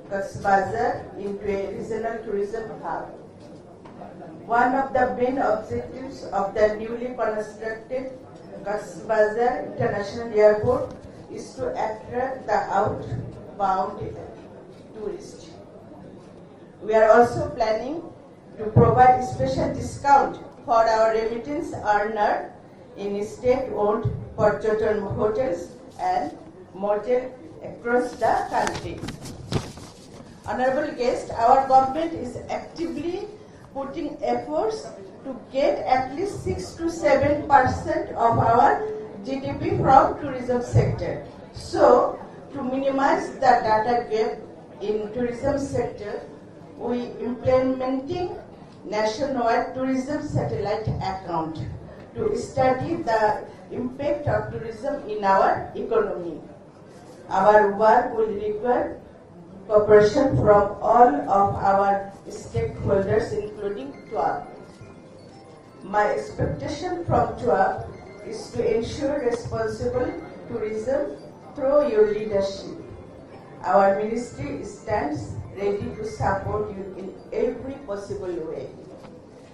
Cox's into a regional tourism hub. One of the main objectives of the newly constructed Cox's International Airport is to attract the outbound tourists. We are also planning to provide special discount for our remittance earner in state-owned Porjoton hotels and motels across the country. Honorable guest, our government is actively putting efforts to get at least 6 to 7% of our GDP from tourism sector. So, to minimize the data gap in tourism sector, we implementing nationwide tourism satellite account to study the impact of tourism in our economy. Our work will require cooperation from all of our stakeholders, including TUAP. My expectation from TUAP is to ensure responsible tourism through your leadership. Our ministry stands ready to support you in every possible way.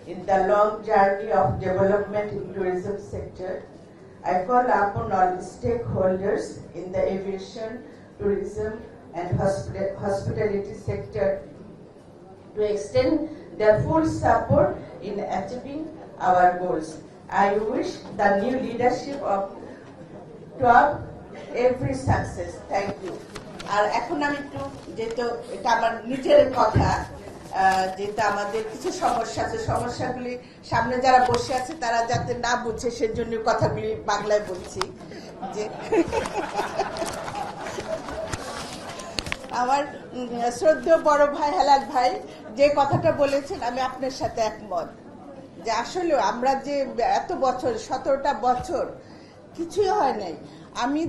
In the long journey of development in tourism sector, I call upon all stakeholders in the aviation, tourism, and hospitality sector to extend their full support in achieving our goals. I wish the new leadership of TUAP every success. Thank you. আর এখন আমি একটু যেহেতু এটা আমার নিজের কথা, যেটা আমাদের কিছু সমস্যা আছে, সমস্যাগুলি সামনে যারা বসে আছে তারা যাতে না বুঝে সেজন্য কথাগুলি বাংলায় বলছি। যে আমার শ্রদ্ধেয় বড় ভাই হেলাল ভাই যে কথাটা বলেছেন আমি আপনার সাথে একমত, যে আসলে আমরা যে এত বছর 17টা বছর কিছুই হয় নাই। আমি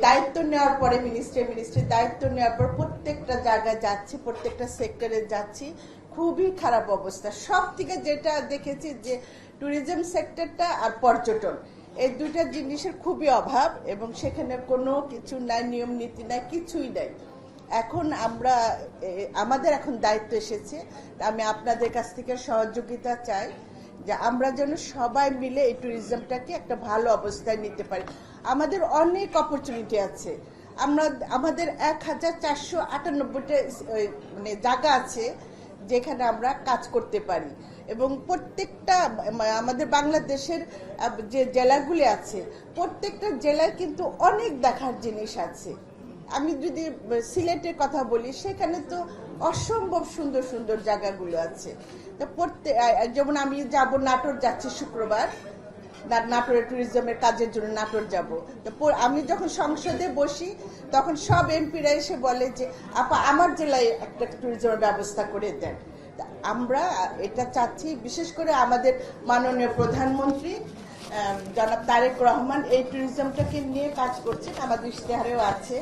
দায়িত্ব নেওয়ার পরে মিনিস্ট্রি দায়িত্ব নেওয়ার পর প্রত্যেকটা জায়গায় যাচ্ছি, প্রত্যেকটা সেক্টরে যাচ্ছি, খুবই খারাপ অবস্থা। সব থেকে যেটা দেখেছি যে ট্যুরিজম সেক্টরটা আর পর্যটন এই দুইটা জিনিসের খুবই অভাব, এবং সেখানে কোনো কিছু নাই, নিয়ম নীতি নাই, কিছুই নাই। এখন আমাদের এখন দায়িত্ব এসেছে, আমি আপনাদের কাছ থেকে সহযোগিতা চাই যে আমরা যেন সবাই মিলে এই ট্যুরিজমটাকে একটা ভালো অবস্থায় নিতে পারি। আমাদের অনেক অপরচুনিটি আছে, আমাদের 1498টা মানে জায়গা আছে যেখানে আমরা কাজ করতে পারি, এবং প্রত্যেকটা আমাদের বাংলাদেশের যে জেলাগুলি আছে প্রত্যেকটা জেলায় কিন্তু অনেক দেখার জিনিস আছে। আমি যদি সিলেটের কথা বলি, সেখানে তো অসম্ভব সুন্দর সুন্দর জায়গাগুলো আছে। তো যেমন আমি যাব, নাটোর যাচ্ছি শুক্রবার, নাটোরের ট্যুরিজমের কাজের জন্য নাটোর যাব। তো আমি যখন সংসদে বসি তখন সব এমপিরা এসে বলে যে আপা আমার জেলায় একটা ট্যুরিজমের ব্যবস্থা করে দেন। আমরা এটা চাচ্ছি, বিশেষ করে আমাদের মাননীয় প্রধানমন্ত্রী জনাব তারেক রহমান এই ট্যুরিজমটাকে নিয়ে কাজ করছেন, আমাদের ইশতেহারেও আছে।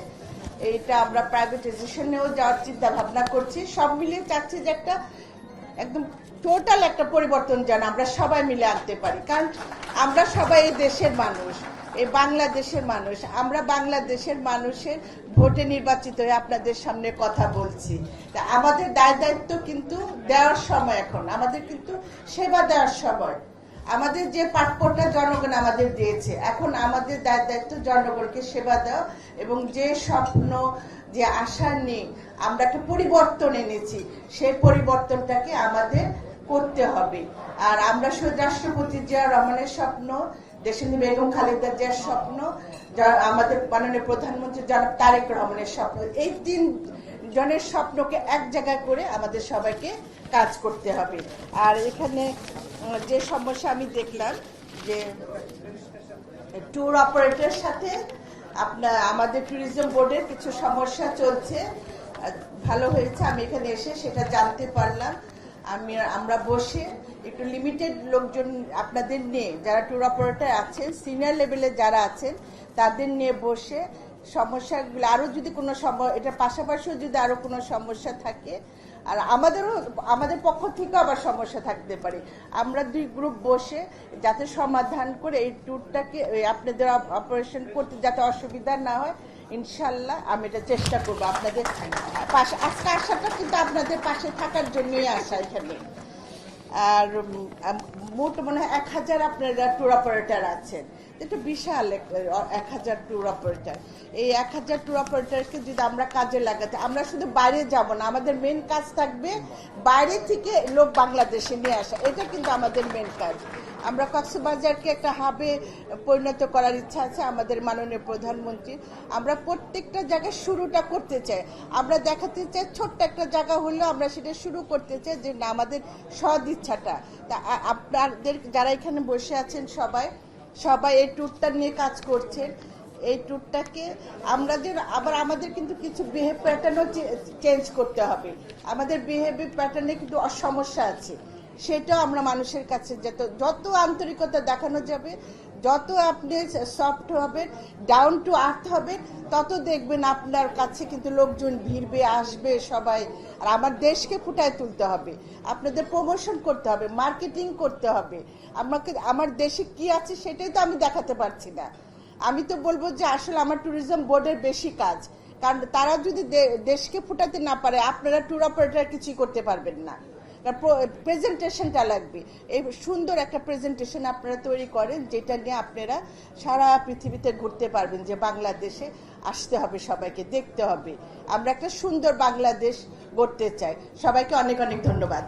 এইটা আমরা প্রাইভেটাইজেশনেও যাওয়ার চিন্তা ভাবনা করছি। সব মিলিয়ে চাচ্ছি যে একটা একদম টোটাল একটা পরিবর্তন যেন আমরা সবাই মিলে আনতে পারি, কারণ আমরা সবাই এই দেশের মানুষ, এই বাংলাদেশের মানুষ। আমরা বাংলাদেশের মানুষের ভোটে নির্বাচিত হয়ে আপনাদের সামনে কথা বলছি। আমাদের দায়িত্ব কিন্তু দেওয়ার সময়, এখন আমাদের কিন্তু সেবা দেওয়ার সময়। আমাদের যে প্রাপ্যটা জনগণ আমাদের দিয়েছে, এখন আমাদের দায়িত্ব জনগণকে সেবা দেওয়া, এবং যে স্বপ্ন, যে আশা নিয়ে আমরা একটা পরিবর্তন এনেছি, সেই পরিবর্তনটাকে আমাদের করতে হবে। আর আমরা শহীদ রাষ্ট্রপতি জিয়া রহমানের স্বপ্ন, দেশনেত্রী বেগম খালেদা জিয়ার স্বপ্ন, আমাদের মাননীয় প্রধানমন্ত্রী জনাব তারেক রহমানের স্বপ্ন, এই 3 জনের স্বপ্নকে এক জায়গায় করে আমাদের সবাইকে কাজ করতে হবে। আর এখানে যে সমস্যা আমি দেখলাম যে ট্যুর অপারেটরের সাথে আমাদের ট্যুরিজম বোর্ডের কিছু সমস্যা চলছে, ভালো হয়েছে আমি এখানে এসে সেটা জানতে পারলাম। আমরা বসে একটু লিমিটেড লোকজন আপনাদের নিয়ে, যারা ট্যুর অপারেটর আছেন, সিনিয়র লেভেলে যারা আছেন, তাদের নিয়ে বসে সমস্যাগুলো আরো যদি কোনো এটার পাশাপাশিও যদি আরো কোনো সমস্যা থাকে, আর আমাদের পক্ষ থেকে আবার সমস্যা থাকতে পারে, আমরা 2 গ্রুপ বসে যাতে সমাধান করে এই ট্যুরটাকে আপনাদের অপারেশন করতে যাতে অসুবিধা না হয়, ইনশাল্লাহ আমি এটা চেষ্টা করবো আপনাদের পাশে। আজকে আসাটা কিন্তু আপনাদের পাশে থাকার জন্যই আসা এখানে। আর মোট মনে হয় 1000 আপনারা ট্যুর অপারেটর আছেন, এটা বিশাল 1000 ট্যুর অপারেটর। এই 1000 ট্যুর অপারেটরকে যদি আমরা কাজে লাগাতে, আমরা শুধু বাইরে যাব না, আমাদের মেন কাজ থাকবে বাইরে থেকে লোক বাংলাদেশে নিয়ে আসা, এটা কিন্তু আমাদের মেন কাজ। আমরা কক্সবাজারকে একটা হাবে পরিণত করার ইচ্ছা আছে আমাদের মাননীয় প্রধানমন্ত্রী। আমরা প্রত্যেকটা জায়গায় শুরুটা করতে চাই, আমরা দেখাতে চাই ছোট্ট একটা জায়গা হলেও আমরা সেটা শুরু করতে চাই, যে না আমাদের সদ ইচ্ছাটা। তা আপনাদের যারা এখানে বসে আছেন সবাই এই ট্যুরটা নিয়ে কাজ করছেন। এই ট্যুরটাকে আবার আমাদের কিন্তু কিছু বিহেভ প্যাটার্নও চেঞ্জ করতে হবে। আমাদের বিহেভিয়ার প্যাটার্নে কিন্তু সমস্যা আছে, সেটাও আমরা মানুষের কাছে যত আন্তরিকতা দেখানো যাবে, যত আপনি সফট হবেন, ডাউন টু আর্থ হবেন, তত দেখবেন আপনার কাছে কিন্তু লোকজন ভিড়বে, আসবে সবাই। আর আমার দেশকে ফুটায় তুলতে হবে, আপনাদের প্রমোশন করতে হবে, মার্কেটিং করতে হবে। আমার দেশে কি আছে সেটাই তো আমি দেখাতে পারছি না। আমি তো বলবো যে আসলে আমার ট্যুরিজম বোর্ডের বেশি কাজ, কারণ তারা যদি দেশকে ফুটাতে না পারে, আপনারা ট্যুর অপারেটর কিছুই করতে পারবেন না। প্রেজেন্টেশনটা লাগবে, এই সুন্দর একটা প্রেজেন্টেশন আপনারা তৈরি করেন, যেটা নিয়ে আপনারা সারা পৃথিবীতে ঘুরতে পারবেন, যে বাংলাদেশে আসতে হবে, সবাইকে দেখতে হবে। আমরা একটা সুন্দর বাংলাদেশ গড়তে চাই। সবাইকে অনেক অনেক ধন্যবাদ।